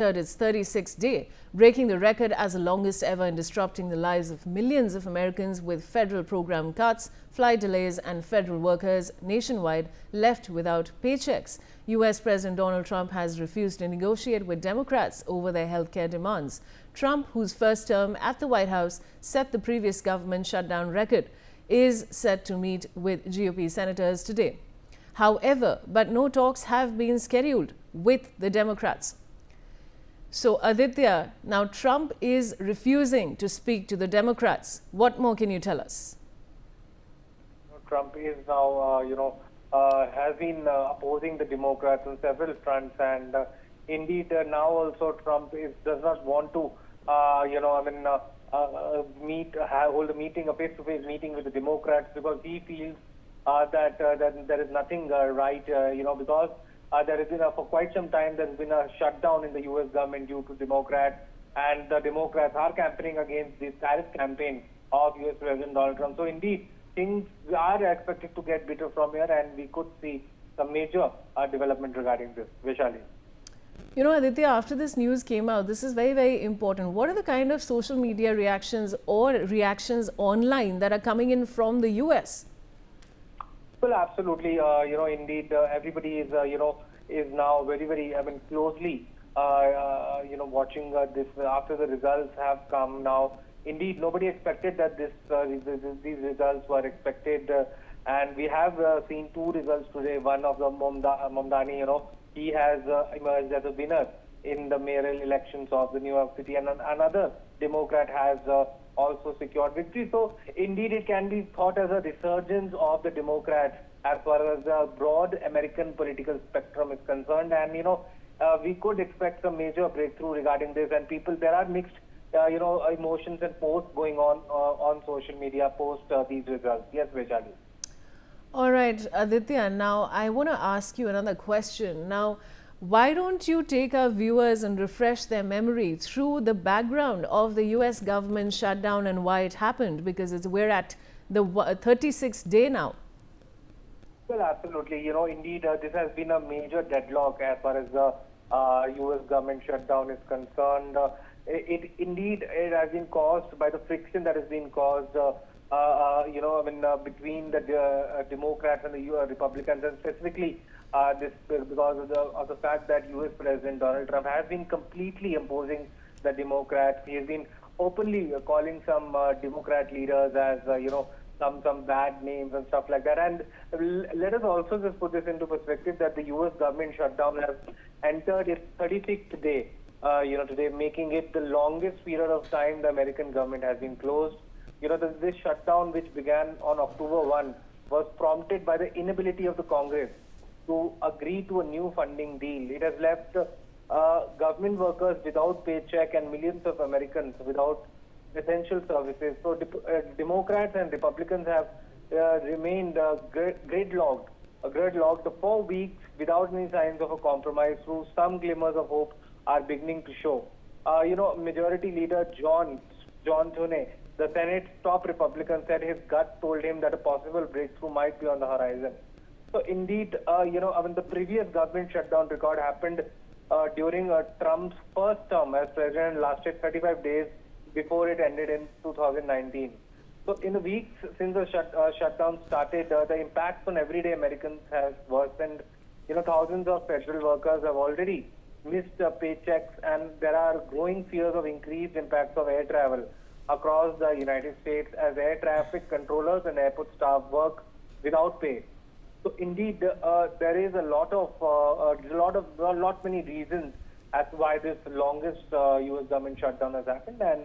its 36th day, breaking the record as the longest ever and disrupting the lives of millions of Americans with federal program cuts, flight delays and federal workers nationwide left without paychecks. U.S. President Donald Trump has refused to negotiate with Democrats over their health care demands. Trump, whose first term at the White House set the previous government shutdown record, is set to meet with GOP senators today. However, no talks have been scheduled with the Democrats. So, Aditya, now Trump is refusing to speak to the Democrats. What more can you tell us? Trump is now, has been opposing the Democrats on several fronts, and indeed now also Trump does not want to, hold a meeting, a face-to-face meeting with the Democrats, because he feels that there is nothing right, because there has been for quite some time there has been a shutdown in the U.S. government due to Democrats, and the Democrats are campaigning against this tariff campaign of U.S. President Donald Trump. So indeed, things are expected to get better from here, and we could see some major development regarding this. Vaishali. You know, Aditya, after this news came out, this is very, very important. What are the kind of social media reactions or reactions online that are coming in from the U.S.? Well, absolutely. Indeed, everybody is, is now very, very, closely, watching this after the results have come now. Indeed, nobody expected that these results were expected, and we have seen two results today. One of the Mamdani, he has emerged as a winner in the mayoral elections of the New York City, and another Democrat has also secured victory. So indeed it can be thought as a resurgence of the Democrats as far as the broad American political spectrum is concerned, and we could expect some major breakthrough regarding this. And there are mixed emotions and posts going on social media post these results. Yes, Vaishali. All right, Aditya, now I want to ask you another question. Now, why don't you take our viewers and refresh their memory through the background of the U.S. government shutdown and why it happened? Because we're at the 36th day now. Well, absolutely. Indeed, this has been a major deadlock as far as the U.S. government shutdown is concerned. It has been caused by the friction that has been caused, between the Democrats and the Republicans, and specifically this because of the fact that U.S. President Donald Trump has been completely imposing the Democrats. He has been openly calling some Democrat leaders as some bad names and stuff like that. And let us also just put this into perspective that the U.S. government shutdown has entered its 36th day. Today, making it the longest period of time the American government has been closed. This shutdown, which began on October 1, was prompted by the inability of the Congress to agree to a new funding deal. It has left government workers without paycheck and millions of Americans without essential services. So Democrats and Republicans have remained gridlocked for 4 weeks without any signs of a compromise, through some glimmers of hope are beginning to show. Majority Leader John Thune, the Senate's top Republican, said his gut told him that a possible breakthrough might be on the horizon. So indeed, the previous government shutdown record happened during Trump's first term as president, lasted 35 days before it ended in 2019. So in the weeks since the shutdown started, the impacts on everyday Americans has worsened. Thousands of federal workers have already missed paychecks, and there are growing fears of increased impacts of air travel across the United States as air traffic controllers and airport staff work without pay. So indeed, there is a lot many reasons as to why this longest U.S. government shutdown has happened, and